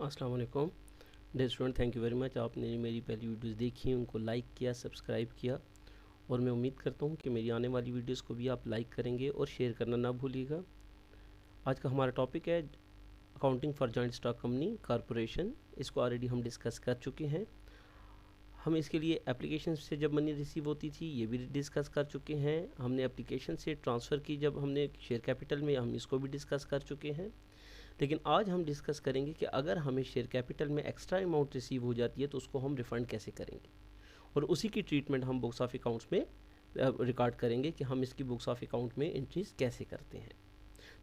अस्सलाम वालेकुम dear student, thank you very much. आपने मेरी पहली वीडियोस देखी, उनको लाइक किया, सब्सक्राइब किया और मैं उम्मीद करता हूँ कि मेरी आने वाली वीडियोस को भी आप लाइक करेंगे और शेयर करना ना भूलिएगा। आज का हमारा टॉपिक है accounting for joint stock company corporation. इसको ऑलरेडी हम डिस्कस कर चुके हैं। हम इसके लिए एप्लीकेशन से जब मनी रिसीव होती थी ये भी डिस्कस कर चुके हैं। हमने एप्लीकेशन से ट्रांसफ़र की जब हमने शेयर कैपिटल में, हम इसको भी डिस्कस कर चुके हैं। लेकिन आज हम डिस्कस करेंगे कि अगर हमें शेयर कैपिटल में एक्स्ट्रा अमाउंट रिसीव हो जाती है तो उसको हम रिफ़ंड कैसे करेंगे, और उसी की ट्रीटमेंट हम बुक्स ऑफ अकाउंट्स में रिकॉर्ड करेंगे कि हम इसकी बुक्स ऑफ अकाउंट में एंट्रीज कैसे करते हैं।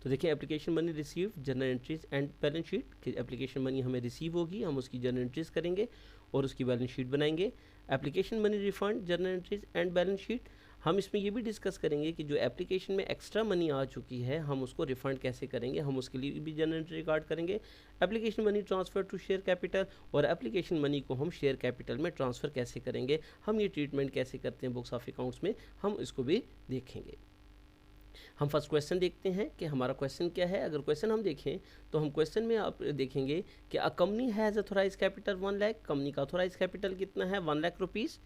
तो देखिए, application money receive, journal entries and balance sheet. कि एप्लीकेशन मनी हमें रिसीव होगी, हम उसकी जर्नल एंट्रीज करेंगे और उसकी बैलेंस शीट बनाएंगे। Application money refund, journal entries and balance sheet. हम इसमें ये भी डिस्कस करेंगे कि जो एप्लीकेशन में एक्स्ट्रा मनी आ चुकी है हम उसको रिफ़ंड कैसे करेंगे, हम उसके लिए भी जर्नल एंट्री रिकॉर्ड करेंगे। Application money transfer to share capital, और एप्लीकेशन मनी को हम शेयर कैपिटल में ट्रांसफ़र कैसे करेंगे, हम ये ट्रीटमेंट कैसे करते हैं बुक्स ऑफ अकाउंट्स में, हम इसको भी देखेंगे। हम फर्स्ट क्वेश्चन देखते हैं कि हमारा क्वेश्चन क्या है। अगर क्वेश्चन हम देखें तो हम क्वेश्चन में आप देखेंगे कि a company has authorise capital 1 lakh. Company का अथोराइज कैपिटल कितना है? 1 lakh rupees.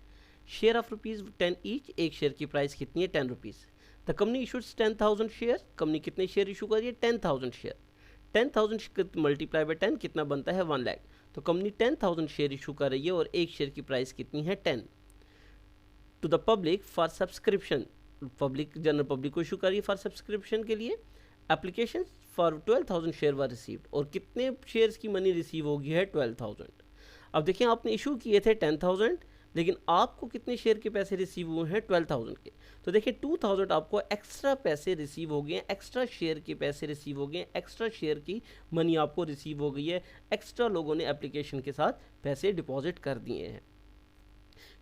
Share of rupees 10 each. एक शेयर की प्राइस कितनी है? 10 रुपीज़। The company issues 10,000 share. Company कितने शेयर इशू कर रही है? 10,000 शेयर। 10,000 मल्टीप्लाई बाय 10 कितना बनता है? 1 लाख। तो कंपनी 10,000 शेयर इशू कर रही है और एक शेयर की प्राइस कितनी है? 10। To the public for subscription. Public, general public को इशू करिए फॉर सब्सक्रिप्शन के लिए। Application for 12,000 share were received. और कितने शेयर्स की मनी रिसीव होगी है? 12,000। अब देखिए, आपने इशू किए थे 10,000, लेकिन आपको कितने शेयर के पैसे रिसीव हुए हैं? 12,000 के। तो देखिए 2,000 आपको एक्स्ट्रा पैसे रिसीव हो गए हैं, एक्स्ट्रा शेयर के पैसे रिसीव हो गए हैं, एक्स्ट्रा शेयर की मनी आपको रिसीव हो गई है। एक्स्ट्रा लोगों ने एप्लीकेशन के साथ पैसे डिपॉजिट कर दिए हैं।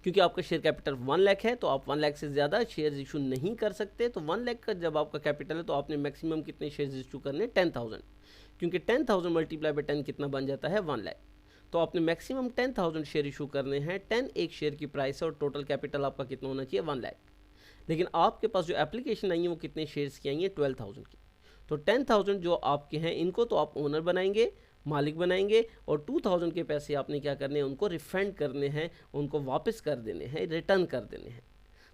क्योंकि आपका शेयर कैपिटल 1 लाख है तो आप 1 लाख से ज़्यादा शेयर इशू नहीं कर सकते। तो 1 लाख का जब आपका कैपिटल है तो आपने मैक्सिमम कितने शेयर इशू करने? 10,000। क्योंकि 10,000 मल्टीप्लाई बाय 10 कितना बन जाता है? 1 लाख। तो आपने मैक्सिमम 10,000 शेयर इशू करने हैं। 10 एक शेयर की प्राइस है और टोटल कैपिटल आपका कितना होना चाहिए? 1 लाख। लेकिन आपके पास जो एप्लीकेशन आई है वो कितने शेयर्स की आई है? 12,000 की। तो 10,000 जो आपके हैं इनको तो आप ओनर बनाएंगे, मालिक बनाएंगे, और 2,000 के पैसे आपने क्या करने हैं? उनको रिफंड करने हैं, उनको वापस कर देने हैं, रिटर्न कर देने हैं।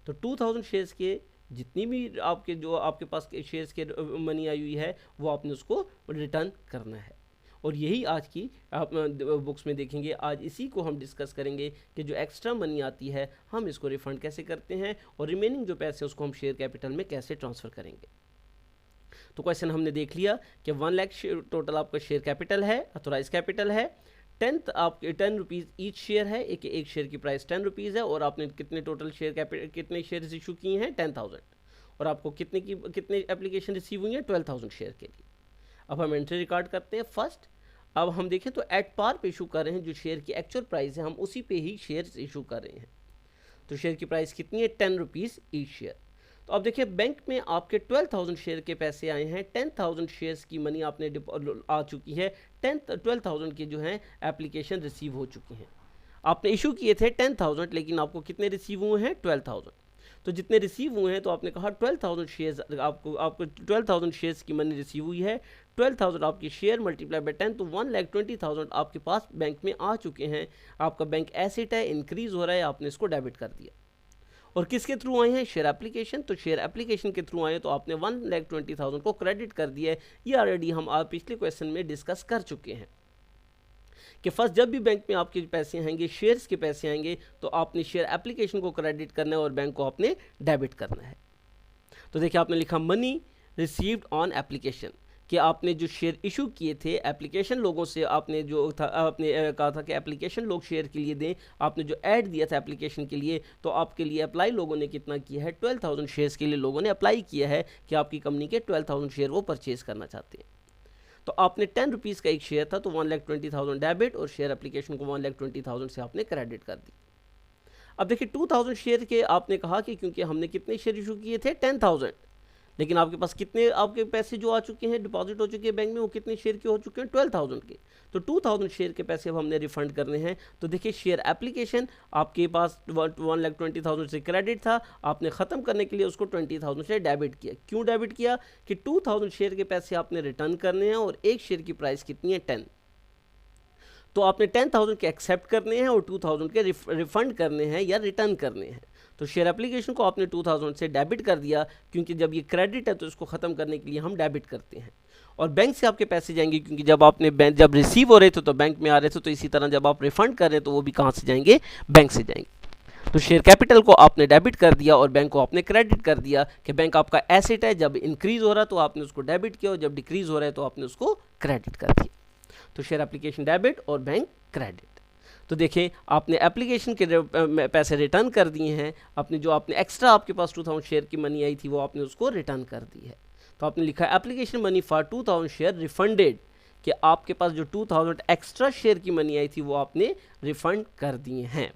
तो 2,000 शेयर्स के जितनी भी आपके जो आपके पास के शेयर्स के मनी आई हुई है वो आपने उसको रिटर्न करना है। और यही आज की आप बुक्स में देखेंगे। आज इसी को हम डिस्कस करेंगे कि जो एक्स्ट्रा मनी आती है हम इसको रिफ़ंड कैसे करते हैं और रिमेनिंग जो पैसे उसको हम शेयर कैपिटल में कैसे ट्रांसफ़र करेंगे। तो क्वेश्चन हमने देख लिया कि 1 लाख टोटल आपका शेयर कैपिटल है, अथोराइज कैपिटल है। 10 रुपीज़ ईच शेयर है, एक शेयर की प्राइस 10 रुपीज़ है, और आपने कितने टोटल शेयर कैपिटल, कितने शेयर इशू किए हैं? 10,000। और आपको कितने एप्लीकेशन रिसीव हुई हैं? 12,000 शेयर के लिए। अब हम एंट्री रिकॉर्ड करते हैं फर्स्ट। अब हम देखें तो एट पार पे इशू कर रहे हैं, जो शेयर की एक्चुअल प्राइस है हम उसी पे ही शेयर इशू कर रहे हैं। तो शेयर की प्राइस कितनी है? 10 रुपीज़ ईच शेयर। तो अब देखिए, बैंक में आपके 12,000 शेयर के पैसे आए हैं। 10,000 शेयर्स की मनी आपने आ चुकी है। 12,000 के जो हैं एप्लीकेशन रिसीव हो चुकी हैं। आपने इशू किए थे 10,000, लेकिन आपको कितने रिसीव हुए हैं? 12,000। तो जितने रिसीव हुए हैं तो आपने कहा 12,000 शेयर्स, आपको 12,000 शेयर्स की मनी रिसीव हुई है। 12,000 आपकी शेयर मल्टीप्लाई बाय 10 तो 1,20,000 आपके पास बैंक में आ चुके हैं। आपका बैंक एसेट है, इंक्रीज हो रहा है, आपने इसको डेबिट कर दिया। और किसके थ्रू आए हैं? Share application. तो शेयर एप्लीकेशन के थ्रू आए तो आपने 1,20,000 को क्रेडिट कर दिया है। ये ऑलरेडी हम आप पिछले क्वेश्चन में डिस्कस कर चुके हैं कि फर्स्ट जब भी बैंक में आपके पैसे आएंगे, शेयर्स के पैसे आएंगे, तो आपने शेयर एप्लीकेशन को क्रेडिट करना है और बैंक को आपने डेबिट करना है। तो देखिए, आपने लिखा मनी रिसीव्ड ऑन एप्लीकेशन, कि आपने जो शेयर इशू किए थे एप्लीकेशन लोगों से, आपने जो था आपने कहा था कि एप्लीकेशन लोग शेयर के लिए दें, आपने जो ऐड दिया था एप्लीकेशन के लिए, तो आपके लिए अप्लाई लोगों ने कितना किया है? 12,000 शेयर्स के लिए लोगों ने अप्लाई किया है कि आपकी कंपनी के 12,000 शेयर वो परचेज करना चाहते हैं। तो आपने 10 रुपीज़ का एक शेयर था तो 1,20,000 डेबिट और शेयर एप्लीकेशन को 1,20,000 से आपने क्रेडिट कर दी। अब देखिए 2,000 शेयर के आपने कहा कि क्योंकि हमने कितने शेयर इशू किए थे? 10,000, लेकिन आपके पास कितने आपके पैसे जो आ चुके हैं, डिपॉजिट हो चुके हैं बैंक में, वो कितने शेयर के हो चुके हैं? 12,000 के। तो 2,000 शेयर के पैसे अब हमने रिफंड करने हैं। तो देखिए, शेयर एप्लीकेशन आपके पास 1,20,000 से क्रेडिट था, आपने ख़त्म करने के लिए उसको 20,000 से डेबिट किया। क्यों डेबिट किया? कि 2,000 शेयर के पैसे आपने रिटर्न करने हैं और एक शेयर की प्राइस कितनी है? 10। तो आपने 10,000 के एक्सेप्ट करने हैं और 2,000 के रिफंड करने हैं या रिटर्न करने हैं। तो शेयर एप्लीकेशन को आपने 2,000 से डेबिट कर दिया, क्योंकि जब ये क्रेडिट है तो इसको ख़त्म करने के लिए हम डेबिट करते हैं। और बैंक से आपके पैसे जाएंगे, क्योंकि जब आपने बैंक जब रिसीव हो रहे थे तो बैंक में आ रहे थे, तो इसी तरह जब आप रिफंड कर रहे हैं तो वो भी कहाँ से जाएंगे, बैंक से जाएंगे। तो शेयर कैपिटल को आपने डेबिट कर दिया और बैंक को आपने क्रेडिट कर दिया कि बैंक आपका एसेट है, जब इंक्रीज हो रहा तो आपने उसको डेबिट किया और जब डिक्रीज हो रहा है तो आपने उसको क्रेडिट कर दिया। तो शेयर एप्लीकेशन डेबिट और बैंक क्रेडिट। तो देखें, आपने एप्लीकेशन के पैसे रिटर्न कर दिए हैं, अपने जो आपने एक्स्ट्रा आपके पास 2,000 शेयर की मनी आई थी वो आपने उसको रिटर्न कर दी है। तो आपने लिखा है application money for 2,000 share refunded, कि आपके पास जो 2,000 एक्स्ट्रा शेयर की मनी आई थी वो आपने रिफंड कर दिए हैं।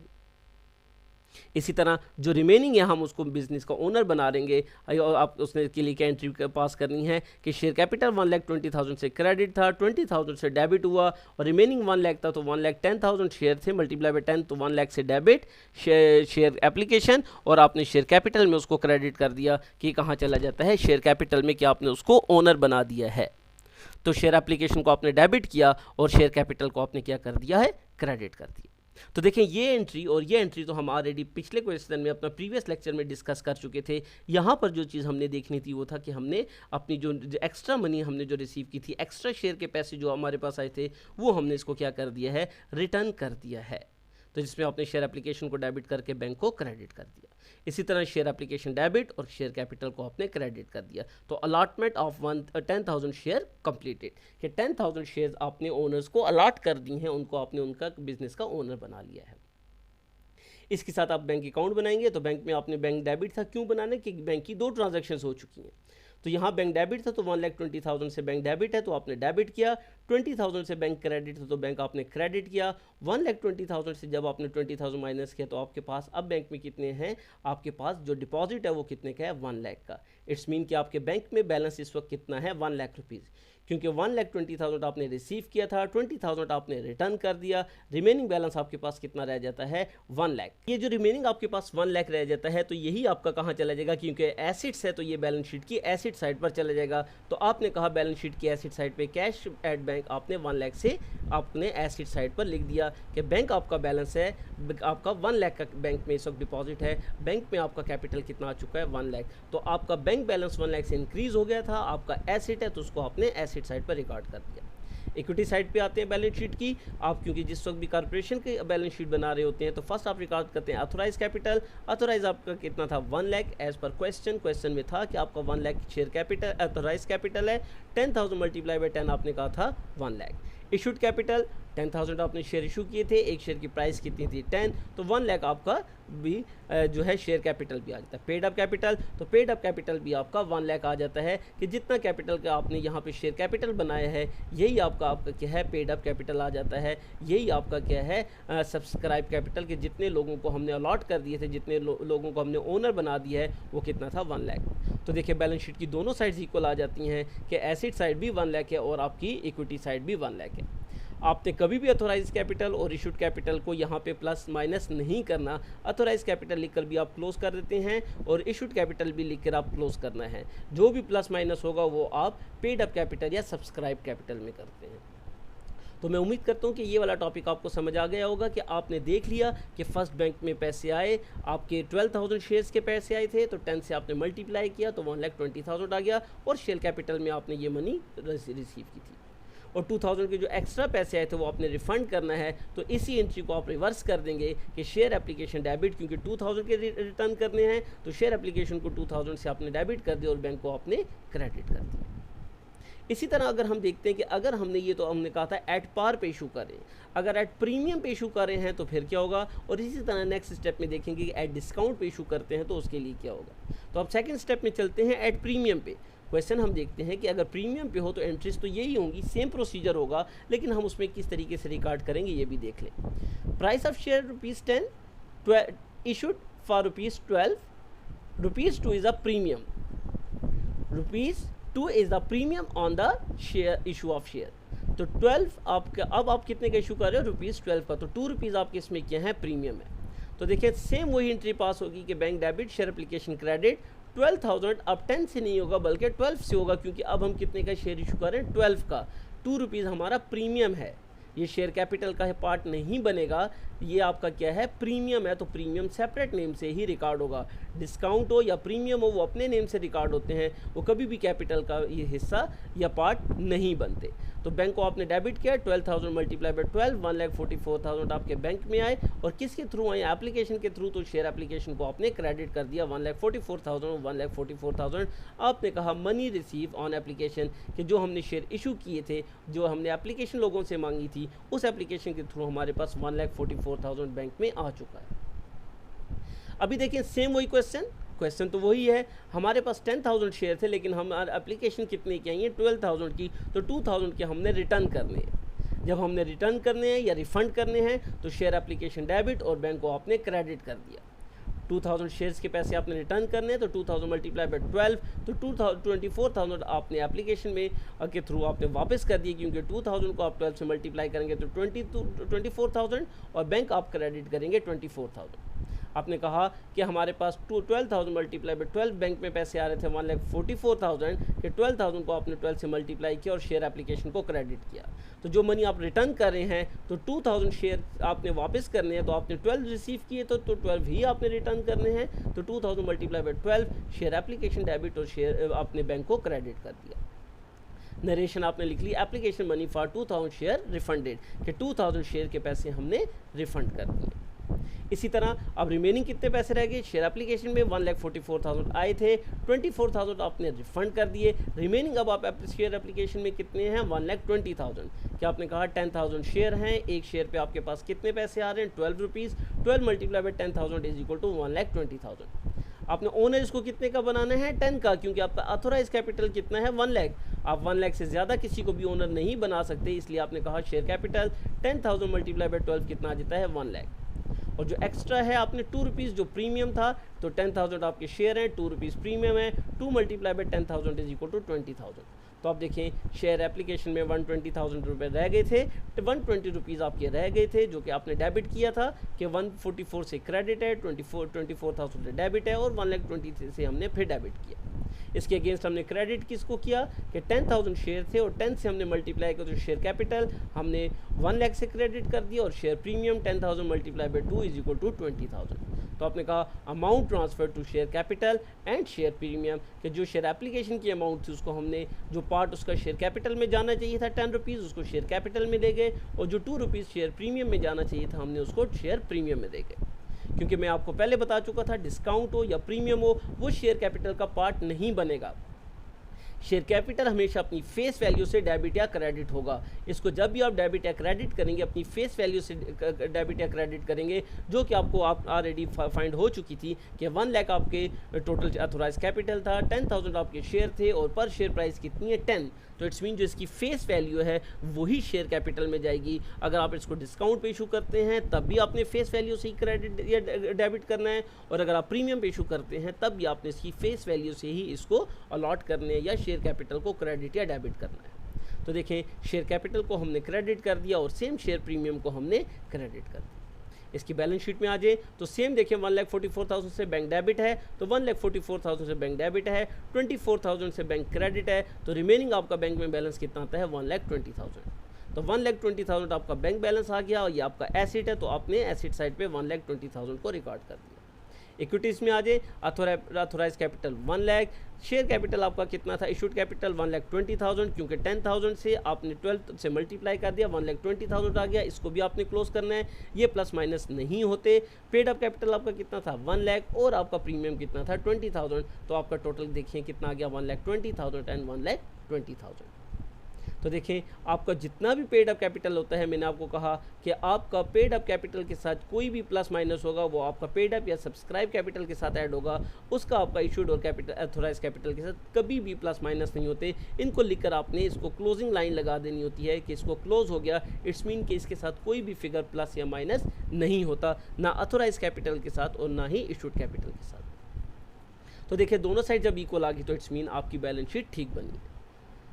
इसी तरह जो रिमेनिंग है हम उसको बिजनेस का ओनर बना देंगे, और आप उसने के लिए क्या एंट्री पास करनी है कि शेयर कैपिटल 1,20,000 से क्रेडिट था, 20,000 से डेबिट हुआ, और रिमेनिंग 1 लाख था तो 1,10,000 शेयर थे, मल्टीप्लाई बाय 10 तो 1 लाख से डेबिट शेयर एप्लीकेशन, और आपने शेयर कैपिटल में उसको क्रेडिट कर दिया कि कहाँ चला जाता है, शेयर कैपिटल में, कि आपने उसको ओनर बना दिया है। तो शेयर एप्लीकेशन को आपने डेबिट किया और शेयर कैपिटल को आपने क्या कर दिया है, क्रेडिट कर दिया। तो देखें, ये एंट्री और ये एंट्री तो हम ऑलरेडी पिछले क्वेश्चन में अपना प्रीवियस लेक्चर में डिस्कस कर चुके थे। यहाँ पर जो चीज़ हमने देखनी थी वो था कि हमने अपनी जो एक्स्ट्रा मनी हमने जो रिसीव की थी, एक्स्ट्रा शेयर के पैसे जो हमारे पास आए थे, वो हमने इसको क्या कर दिया है, रिटर्न कर दिया है। तो जिसमें आपने शेयर एप्लीकेशन को डेबिट करके बैंक को क्रेडिट कर दिया। इसी तरह शेयर एप्लीकेशन डेबिट और शेयर कैपिटल को आपने क्रेडिट कर दिया। तो अलॉटमेंट ऑफ 10,000 शेयर कंप्लीटेड, कि 10,000 शेयर आपने ओनर्स को अलॉट कर दी हैं, उनको आपने उनका बिजनेस का ओनर बना लिया है। इसके साथ आप बैंक अकाउंट बनाएंगे, तो बैंक में आपने बैंक डेबिट था, क्यों बनाने, कि बैंक की 2 ट्रांजैक्शंस हो चुकी हैं। तो यहाँ बैंक डेबिट था तो 1,20,000 से बैंक डेबिट है तो आपने डेबिट किया, 20,000 से बैंक क्रेडिट था तो बैंक आपने क्रेडिट किया, 1,20,000 से जब आपने 20,000 माइनस किया तो आपके पास अब बैंक में कितने हैं, आपके पास जो डिपॉजिट है वो कितने का है, 1 लाख का। इट्स मीन कि आपके बैंक में बैलेंस इस वक्त कितना है, 1 लाख रुपीज़, क्योंकि 1,20,000 आपने रिसीव किया था, 20,000 आपने रिटर्न कर दिया, रिमेनिंग बैलेंस आपके पास कितना रह जाता है, 1 लाख। ये जो रिमेनिंग आपके पास 1 लाख रह जाता है तो यही आपका कहाँ चला जाएगा, क्योंकि एसिड्स है तो ये बैलेंस शीट की एसिड साइड पर चला जाएगा। तो आपने कहा बैलेंस शीट की एसिड साइड पे कैश एट बैंक आपने 1 लाख से आपने एसिड साइड पर लिख दिया कि बैंक आपका बैलेंस है, आपका 1 लाख का बैंक में इस वक्त डिपॉजिट है, बैंक में आपका कैपिटल कितना आ चुका है, 1 लाख। तो आपका बैंक बैलेंस 1 लाख से इंक्रीज हो गया था, आपका एसिड है तो उसको आपने एसिड साइड पर रिकॉर्ड कर दिया। इक्विटी साइड पे आते हैं बैलेंस शीट की आप, क्योंकि जिस वक्त भी कॉर्पोरेशन के बैलेंस शीट बना रहे होते हैं तो फर्स्ट आप रिकॉर्ड करते हैं अथोराइज कैपिटल। अथोराइज आपका कितना था, 1 लाख एज पर क्वेश्चन में था कि आपका 1 lakh share capital authorise capital है, 10,000 मल्टीप्लाई बाय 10 आपने कहा था 1 लाख। इशूड कैपिटल 10,000 आपने शेयर इशू किए थे, एक शेयर की प्राइस कितनी थी 10, तो 1 लाख आपका भी जो है शेयर कैपिटल भी आ जाता है। पेड अप कैपिटल, तो पेड अप कैपिटल भी आपका 1 लाख आ जाता है कि जितना कैपिटल का आपने यहाँ पे शेयर कैपिटल बनाया है यही आपका क्या है, पेड अप कैपिटल आ जाता है। यही आपका क्या है, सब्सक्राइब कैपिटल के जितने लोगों को हमने अलॉट कर दिए थे, जितने लोगों को हमने ओनर बना दिया है वो कितना था, 1 लाख। तो देखिए बैलेंस शीट की दोनों साइड्स इक्वल आ जाती हैं कि एसेट साइड भी 1 लाख है और आपकी इक्विटी साइड भी 1 लाख है। आपने कभी भी अथोराइज कैपिटल और इशूड कैपिटल को यहाँ पे प्लस माइनस नहीं करना। अथोराइज कैपिटल लिखकर भी आप क्लोज कर देते हैं और इशूड कैपिटल भी लिखकर आप क्लोज करना है। जो भी प्लस माइनस होगा वो आप पेड अप कैपिटल या सब्सक्राइब कैपिटल में करते हैं। तो मैं उम्मीद करता हूँ कि ये वाला टॉपिक आपको समझ आ गया होगा कि आपने देख लिया कि फर्स्ट बैंक में पैसे आए, आपके 12,000 शेयर्स के पैसे आए थे तो 10 से आपने मल्टीप्लाई किया तो 1,20,000 आ गया और शेयर कैपिटल में आपने ये मनी रिसीव की थी और 2,000 के जो एक्स्ट्रा पैसे आए थे वो आपने रिफ़ंड करना है। तो इसी एंट्री को आप रिवर्स कर देंगे कि शेयर एप्लीकेशन डेबिट, क्योंकि 2,000 के रिटर्न करने हैं तो शेयर एप्लीकेशन को 2,000 से आपने डेबिट कर दिया और बैंक को आपने क्रेडिट कर दिया। इसी तरह अगर हम देखते हैं कि अगर हमने ये तो हमने कहा था एट पार पे इशू करें, अगर एट प्रीमियम पे इशू कर रहे हैं तो फिर क्या होगा, और इसी तरह नेक्स्ट स्टेप में देखेंगे कि एट डिस्काउंट पे इशू करते हैं तो उसके लिए क्या होगा। तो अब सेकंड स्टेप में चलते हैं एट प्रीमियम पे। क्वेश्चन हम देखते हैं कि अगर प्रीमियम पे हो तो एंट्रीज तो यही होंगी, सेम प्रोसीजर होगा, लेकिन हम उसमें किस तरीके से रिकॉर्ड करेंगे ये भी देख लें। Price of share ₹10 issued for ₹12, ₹2 is a premium, ₹2 is the premium on the share issue of share. तो 12 आपका, अब आप कितने का इशू कर रहे हो, ₹12 का, तो ₹2 आपके इसमें क्या है, प्रीमियम है। तो देखिए सेम वही एंट्री पास होगी कि bank debit share application credit 12,000 अब 10 से नहीं होगा बल्कि 12 से होगा, क्योंकि अब हम कितने का शेयर इशू कर रहे हैं, 12 का। ₹2 हमारा प्रीमियम है, ये शेयर कैपिटल का पार्ट नहीं बनेगा, ये आपका क्या है, प्रीमियम है, तो प्रीमियम सेपरेट नेम से ही रिकॉर्ड होगा। डिस्काउंट हो या प्रीमियम हो, वो अपने नेम से रिकॉर्ड होते हैं, वो कभी भी कैपिटल का ये हिस्सा या पार्ट नहीं बनते। तो बैंक को आपने डेबिट किया, 12,000 मल्टीप्लाई बाय 12, 1,44,000 आपके बैंक में आए, और किसके थ्रू आए, एप्लीकेशन के थ्रू, तो शेयर एप्लीकेशन को आपने क्रेडिट कर दिया 1,44,000, 1,44,000 आपने कहा मनी रिसीव ऑन एप्लीकेशन, कि जो हमने शेयर इशू किए थे, जो हमने एप्लीकेशन लोगों से मांगी थी, उस एप्लीकेशन के थ्रू हमारे पास 1,44,000 बैंक में आ चुका है। अभी देखिए सेम वही क्वेश्चन तो वही है, हमारे पास 10,000 शेयर थे, लेकिन हमारे एप्लीकेशन कितने की आई है, 12,000 की, तो 2,000 के हमने रिटर्न करने हैं। जब हमने रिटर्न करने हैं या रिफंड करने हैं, तो शेयर एप्लीकेशन डेबिट और बैंक को आपने क्रेडिट कर दिया। 2,000 शेयर्स के पैसे आपने रिटर्न करने हैं, तो 2,000 मल्टीप्लाई बाय 12, तो 24,000 आपने एप्लीकेशन में के थ्रू आपने वापस कर दिए, क्योंकि 2,000 को आप 12 से मल्टीप्लाई करेंगे तो 24,000, और बैंक आप क्रेडिट करेंगे 24,000। आपने कहा कि हमारे पास 12,000 मल्टीप्लाई बाय 12 बैंक में पैसे आ रहे थे 1,44,000, कि 12,000 को आपने 12 से मल्टीप्लाई किया और शेयर एप्लीकेशन को क्रेडिट किया। तो जो मनी आप रिटर्न कर रहे हैं, तो 2,000 शेयर आपने वापस करने हैं, तो आपने 12 रिसीव किए, तो 12 ही आपने रिटर्न करने हैं, तो 2,000 multiply by 12 share application debit और शेयर आपने बैंक को क्रेडिट कर दिया। नरेशन आपने लिख ली, application money for 2,000 share refunded, कि 2,000 शेयर के पैसे हमने रिफंड कर दिए। इसी तरह अब रिमेनिंग कितने पैसे रह गए, शेयर एप्लीकेशन में 1,44,000 आए थे, 24,000 आपने रिफंड कर दिए। रिमेनिंग अब आप शेयर एप्लीकेशन में कितने हैं, 1,20,000। क्या आपने कहा 10,000 शेयर हैं, एक शेयर पे आपके पास कितने पैसे आ रहे हैं, 12 rupees, 12 multiply by 10,000 is equal to 1,20,000। आपने ओनर इसको कितने का बनाना है, 10 का, क्योंकि आपका ऑथोराइज कैपिटल कितना है, 1 लाख। आप 1 लाख से ज़्यादा किसी को भी ओनर नहीं बना सकते, इसलिए आपने कहा शेयर कैपिटल 10,000 मल्टीप्लाई बाय 12 कितना आ जाता है, 1 लाख। और जो एक्स्ट्रा है आपने 2 रुपीज़ जो प्रीमियम था, तो 10,000 आपके शेयर हैं, 2 रुपीज़ प्रीमियम है, 2 multiply by 10,000 is equal to 20,000। तो आप देखें शेयर एप्लीकेशन में 120,000 रुपये रह गए थे, 120 रुपीज़ आपके रह गए थे, जो कि आपने डेबिट किया था कि 144 से क्रेडिट है, 24,000 से डेबिट है, और 1,20,000 से हमने फिर डेबिट किया। इसके अगेंस्ट हमने क्रेडिट किसको किया कि 10,000 शेयर थे, और 10 से हमने मल्टीप्लाई किया, तो शेयर कैपिटल हमने 1 लाख से क्रेडिट कर दिया, और share premium 10,000 multiply by 2 is equal to 20,000। तो आपने कहा amount transfer to share capital and share premium, कि जो शेयर एप्लीकेशन की अमाउंट थी उसको हमने, जो पार्ट उसका शेयर कैपिटल में जाना चाहिए था 10 रुपीज़, उसको शेयर कैपिटल में दे गए, और जो 2 रुपीज़ शेयर प्रीमियम में जाना चाहिए था हमने उसको शेयर प्रीमियम में दे गए। क्योंकि मैं आपको पहले बता चुका था, डिस्काउंट हो या प्रीमियम हो, वो शेयर कैपिटल का पार्ट नहीं बनेगा। शेयर कैपिटल हमेशा अपनी फेस वैल्यू से डेबिट या क्रेडिट होगा। इसको जब भी आप डेबिट या क्रेडिट करेंगे, अपनी फेस वैल्यू से डेबिट या क्रेडिट करेंगे, जो कि आपको आप ऑलरेडी फाइंड हो चुकी थी कि 1 लाख आपके टोटल ऑथोराइज कैपिटल था, 10,000 आपके शेयर थे, और पर शेयर प्राइस कितनी है 10। तो इट्स मीन जो इसकी फेस वैल्यू है वही शेयर कैपिटल में जाएगी। अगर आप इसको डिस्काउंट पे इशू करते हैं तब भी आपने फेस वैल्यू से ही क्रेडिट या डेबिट करना है, और अगर आप प्रीमियम पे इशू करते हैं तब भी आपने इसकी फेस वैल्यू से ही इसको अलॉट करने या शेयर कैपिटल को क्रेडिट या डेबिट करना है। तो देखें शेयर कैपिटल को हमने क्रेडिट कर दिया, और सेम शेयर प्रीमियम को हमने क्रेडिट कर दिया। इसकी बैलेंस शीट में आ जाए तो सेम देखिए 1,44,000 से बैंक डेबिट है, तो 1,44,000 से बैंक डेबिट है, 24,000 से बैंक क्रेडिट है, तो रिमेनिंग आपका बैंक में बैलेंस कितना आता है 1,20,000। तो 1,20,000 आपका बैंक बैलेंस आ गया, और ये आपका एसेट है, तो आपने एसेट साइड पे 1,20,000 को रिकॉर्ड कर दिया। इक्विटीज़ में आ जाए, authorise capital 1 lakh, share capital आपका कितना था, इशूड कैपिटल 1,20,000, क्योंकि 10,000 से आपने 12 से मल्टीप्लाई कर दिया, 1,20,000 आ गया, इसको भी आपने क्लोज करना है, ये प्लस माइनस नहीं होते। पेड अप कैपिटल आपका कितना था 1 लाख, और आपका प्रीमियम कितना था 20,000, तो आपका टोटल देखिए कितना आ गया 1,20,000 एंड 1,20,000। तो देखें आपका जितना भी पेड अप कैपिटल होता है, मैंने आपको कहा कि आपका पेड अप कैपिटल के साथ कोई भी प्लस माइनस होगा वो आपका पेड अप या सब्सक्राइब कैपिटल के साथ ऐड होगा, उसका आपका इशूड और कैपिटल ऑथोराइज कैपिटल के साथ कभी भी प्लस माइनस नहीं होते। इनको लिखकर आपने इसको क्लोजिंग लाइन लगा देनी होती है कि इसको क्लोज हो गया, इट्स मीन कि इसके साथ कोई भी फिगर प्लस या माइनस नहीं होता, ना ऑथोराइज कैपिटल के साथ और ना ही इशूड कैपिटल के साथ। तो देखिए दोनों साइड जब इक्वल आ गई तो इट्स मीन आपकी बैलेंस शीट ठीक बनी।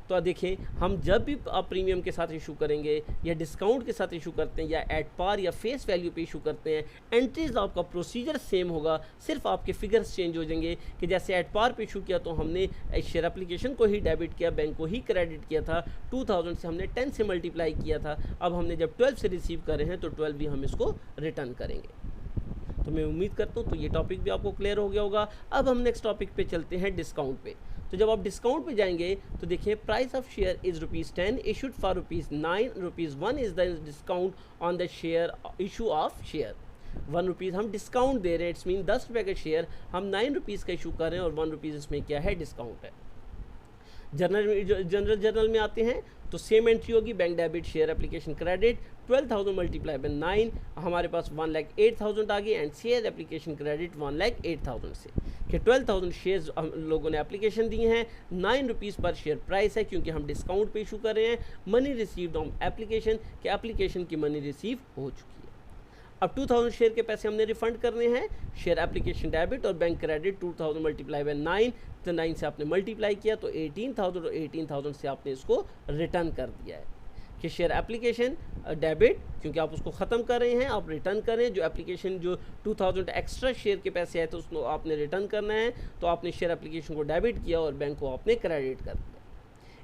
तो देखिए हम जब भी आप प्रीमियम के साथ इशू करेंगे या डिस्काउंट के साथ इशू करते हैं या एट पार या फेस वैल्यू पे इशू करते हैं, एंट्रीज आपका प्रोसीजर सेम होगा, सिर्फ आपके फिगर्स चेंज हो जाएंगे कि जैसे एट पार पे इशू किया तो हमने शेयर एप्लीकेशन को ही डेबिट किया, बैंक को ही क्रेडिट किया था, 2000 से हमने 10 से मल्टीप्लाई किया था, अब हमने जब 12 से रिसीव कर रहे हैं तो 12 भी हम इसको रिटर्न करेंगे। तो मैं उम्मीद करता हूँ तो ये टॉपिक भी आपको क्लियर हो गया होगा। अब हम नेक्स्ट टॉपिक पे चलते हैं, डिस्काउंट पे। तो जब आप डिस्काउंट पे जाएंगे तो देखिए price of share is ₹10 issued for ₹9, ₹1 is the discount on the share issue of share. ₹1 हम डिस्काउंट दे रहे हैं, इट्स मीन 10 रुपये का शेयर हम ₹9 का इशू कर रहे हैं और ₹1 इसमें क्या है, डिस्काउंट है। जनरल में आते हैं तो सेम एंट्री होगी, bank debit share application credit 12,000 multiply by 9, हमारे पास 1,08,000 आ गए एंड शेयर एप्लीकेशन क्रेडिट 1,08,000 से कि 12,000 शेयर्स हम लोगों ने एप्लीकेशन दिए हैं, ₹9 पर शेयर प्राइस है क्योंकि हम डिस्काउंट पे इशू कर रहे हैं। मनी रिसीव्ड ऑन एप्लीकेशन कि एप्लीकेशन की मनी रिसीव हो चुकी है। अब 2000 शेयर के पैसे हमने रिफंड करने हैं, शेयर एप्लीकेशन डेबिट और बैंक क्रेडिट 2000 मल्टीप्लाई बाय 9, तो 9 से आपने मल्टीप्लाई किया तो 18,000 और 18,000 से आपने इसको रिटर्न कर दिया है कि शेयर एप्लीकेशन डेबिट क्योंकि आप उसको ख़त्म कर रहे हैं, आप रिटर्न करें, जो एप्लीकेशन जो 2000 एक्स्ट्रा शेयर के पैसे आए तो उसको आपने रिटर्न करना है, तो आपने शेयर एप्लीकेशन को डेबिट किया और बैंक को आपने क्रेडिट कर दिया।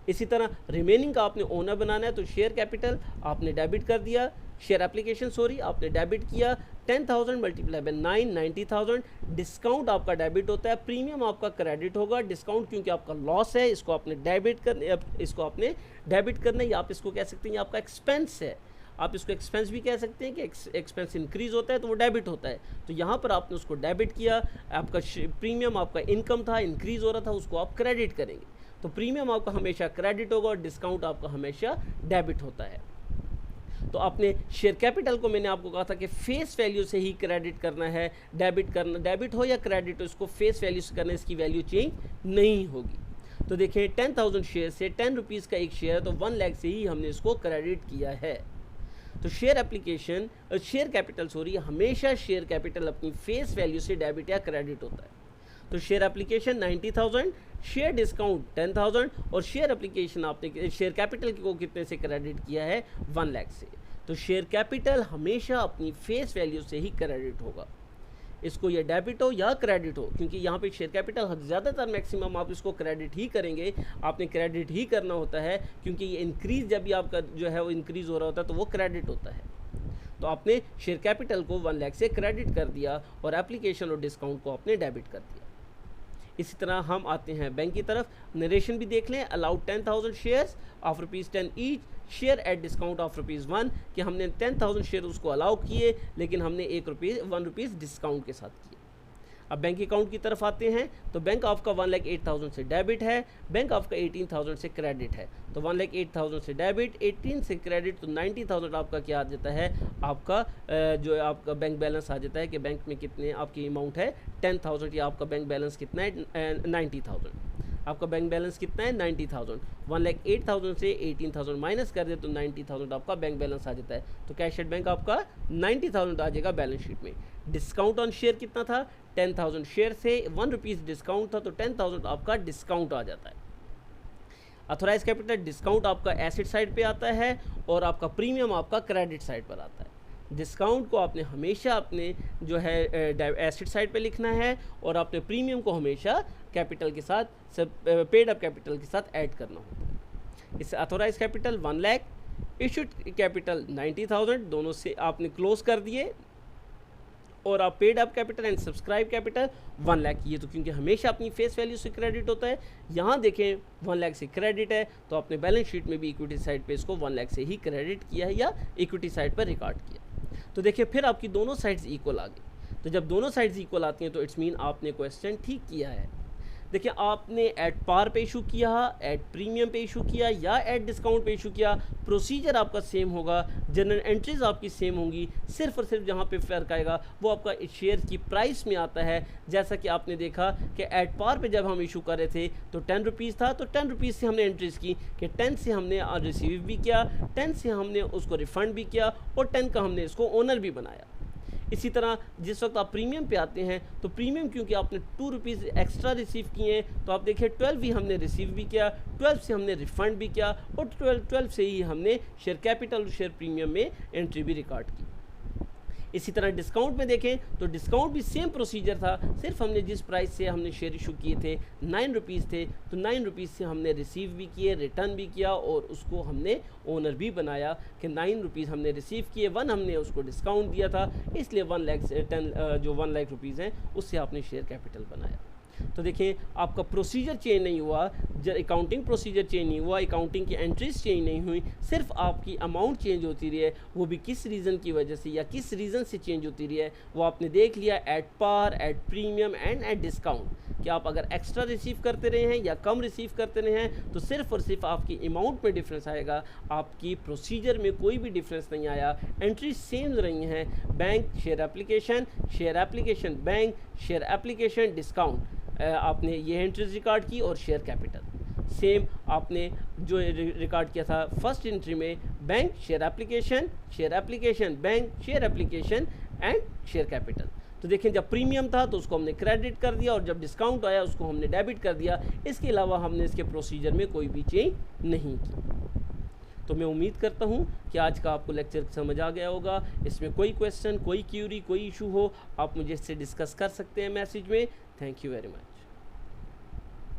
इसी तरह रिमेनिंग का आपने ओनर बनाना है तो शेयर कैपिटल आपने डेबिट कर दिया, शेयर एप्लीकेशन आपने डेबिट किया, 10,000 मल्टीप्लाई बाय 9, 90,000। डिस्काउंट आपका डेबिट होता है, प्रीमियम आपका क्रेडिट होगा। डिस्काउंट क्योंकि आपका लॉस है, इसको आपने डेबिट करना है, या आप इसको कह सकते हैं आपका एक्सपेंस है, आप इसको एक्सपेंस भी कह सकते हैं कि एक्सपेंस इंक्रीज होता है तो वो डेबिट होता है, तो यहाँ पर आपने उसको डेबिट किया। आपका प्रीमियम आपका इनकम था, इंक्रीज हो रहा था, उसको आप क्रेडिट करेंगे, तो प्रीमियम आपका हमेशा क्रेडिट होगा और डिस्काउंट आपका हमेशा डेबिट होता है। तो आपने शेयर कैपिटल को मैंने आपको कहा था कि फेस वैल्यू से ही क्रेडिट करना है, डेबिट हो या क्रेडिट हो, इसको फेस वैल्यू से करना है, इसकी वैल्यू चेंज नहीं होगी। तो देखिए 10,000 शेयर से ₹10 का एक शेयर है तो 1 लाख से ही हमने इसको क्रेडिट किया है। तो शेयर कैपिटल हमेशा शेयर कैपिटल अपनी फेस वैल्यू से डेबिट या क्रेडिट होता है। तो शेयर एप्लीकेशन 90,000, शेयर डिस्काउंट 10,000 और शेयर एप्लीकेशन आपने शेयर कैपिटल को कितने से क्रेडिट किया है, 1 लाख से। तो शेयर कैपिटल हमेशा अपनी फेस वैल्यू से ही क्रेडिट होगा, इसको ये डेबिट हो या क्रेडिट हो, क्योंकि यहाँ पे शेयर कैपिटल ज़्यादातर मैक्सिमम आप इसको क्रेडिट ही करेंगे, आपने क्रेडिट ही करना होता है क्योंकि ये इंक्रीज जब भी आपका जो है वो इंक्रीज़ हो रहा होता है तो वो क्रेडिट होता है। तो आपने शेयर कैपिटल को 1 लाख से क्रेडिट कर दिया और एप्लीकेशन और डिस्काउंट को आपने डेबिट कर दिया। इसी तरह हम आते हैं बैंक की तरफ, नरेशन भी देख लें। Allowed 10,000 shares of ₹10 each, share at discount of ₹1 कि हमने 10,000 शेयर उसको अलाउ किए लेकिन हमने ₹1 डिस्काउंट के साथ किए। अब बैंक अकाउंट की तरफ आते हैं तो बैंक आपका 1,08,000 से डेबिट है, बैंक आपका 18,000 से क्रेडिट है। तो 1,08,000 से डेबिट, 18 से क्रेडिट, तो 90,000 आपका क्या आ जाता है, आपका जो आपका बैंक बैलेंस आ जाता है कि बैंक में कितने आपकी अमाउंट है 10,000, या आपका बैंक बैलेंस कितना है 90,000। आपका बैंक बैलेंस कितना है 90,000, 1,08,000 से 18,000 माइनस कर दे तो 90,000 आपका बैंक बैलेंस आ जाता है। तो कैश एट बैंक आपका 90,000 आ जाएगा बैलेंस शीट में। डिस्काउंट ऑन शेयर कितना था, 10,000 शेयर से ₹1 डिस्काउंट था तो 10,000 आपका डिस्काउंट आ जाता है। अथोराइज कैपिटल डिस्काउंट आपका एसेट साइड पे आता है और आपका प्रीमियम आपका क्रेडिट साइड पर आता है। डिस्काउंट को आपने हमेशा अपने जो है एसेट साइड पे लिखना है और आपने प्रीमियम को हमेशा कैपिटल के साथ पेड अप कैपिटल के साथ ऐड करना होता है। इससे authorise capital 1 lakh, issued capital 90,000, दोनों से आपने क्लोज कर दिए और आप paid up capital and subscribe capital 1 lakh, ये तो क्योंकि हमेशा अपनी फेस वैल्यू से क्रेडिट होता है। यहाँ देखें 1 लाख से क्रेडिट है तो आपने बैलेंस शीट में भी इक्विटी साइड पे इसको 1 लाख से ही क्रेडिट किया है या इक्विटी साइड पर रिकॉर्ड किया। तो देखिए फिर आपकी दोनों साइड्स इक्वल आ गई। तो जब दोनों साइड्स इक्वल आती हैं तो इट्स मीन आपने क्वेश्चन ठीक किया है। देखिए आपने एट पार पे इशू किया, एट प्रीमियम पे इशू किया या एट डिस्काउंट पे इशू किया, प्रोसीजर आपका सेम होगा, जनरल एंट्रीज आपकी सेम होंगी, सिर्फ और सिर्फ जहाँ पे फ़र्क आएगा वो आपका शेयर की प्राइस में आता है। जैसा कि आपने देखा कि एट पार पे जब हम इशू कर रहे थे तो ₹10 था, तो ₹10 से हमने एंट्रीज की कि 10 से हमने रिसीव भी किया, 10 से हमने उसको रिफ़ंड भी किया और 10 का हमने इसको ओनर भी बनाया। इसी तरह जिस वक्त आप प्रीमियम पे आते हैं तो प्रीमियम क्योंकि आपने 2 रुपीज़ एक्स्ट्रा रिसीव किए हैं तो आप देखिए 12 भी हमने रिसीव भी किया, 12 से हमने रिफ़ंड भी किया और 12 से ही हमने शेयर कैपिटल और शेयर प्रीमियम में एंट्री भी रिकॉर्ड की। इसी तरह डिस्काउंट में देखें तो डिस्काउंट भी सेम प्रोसीजर था, सिर्फ हमने जिस प्राइस से हमने शेयर इशू किए थे 9 रुपीज़ थे तो 9 रुपीज़ से हमने रिसीव भी किए, रिटर्न भी किया और उसको हमने ओनर भी बनाया कि 9 रुपीज़ हमने रिसीव किए, 1 हमने उसको डिस्काउंट दिया था, इसलिए 1 लाख से 10 जो 1 लाख रुपीज़ हैं उससे आपने शेयर कैपिटल बनाया। तो देखिए आपका प्रोसीजर चेंज नहीं हुआ, अकाउंटिंग प्रोसीजर चेंज नहीं हुआ, अकाउंटिंग की एंट्रीज चेंज नहीं हुई, सिर्फ आपकी अमाउंट चेंज होती रही है, वो भी किस रीज़न की वजह से या किस रीज़न से चेंज होती रही है वो आपने देख लिया, at par, at premium and at discount. कि आप अगर एक्स्ट्रा रिसीव करते रहे हैं या कम रिसीव करते रहे हैं तो सिर्फ और सिर्फ आपकी अमाउंट में डिफरेंस आएगा, आपकी प्रोसीजर में कोई भी डिफरेंस नहीं आया, एंट्री सेम रही हैं, bank share application bank, share application discount, आपने ये एंट्रीज रिकॉर्ड की और शेयर कैपिटल सेम आपने जो रिकॉर्ड किया था फर्स्ट एंट्री में, bank share application bank share application and share capital. तो देखें जब प्रीमियम था तो उसको हमने क्रेडिट कर दिया और जब डिस्काउंट आया उसको हमने डेबिट कर दिया, इसके अलावा हमने इसके प्रोसीजर में कोई भी चेंज नहीं की। तो मैं उम्मीद करता हूँ कि आज का आपको लेक्चर समझ आ गया होगा। इसमें कोई क्वेश्चन, कोई क्यूरी, कोई इशू हो आप मुझे इससे डिस्कस कर सकते हैं मैसेज में। Thank you very much.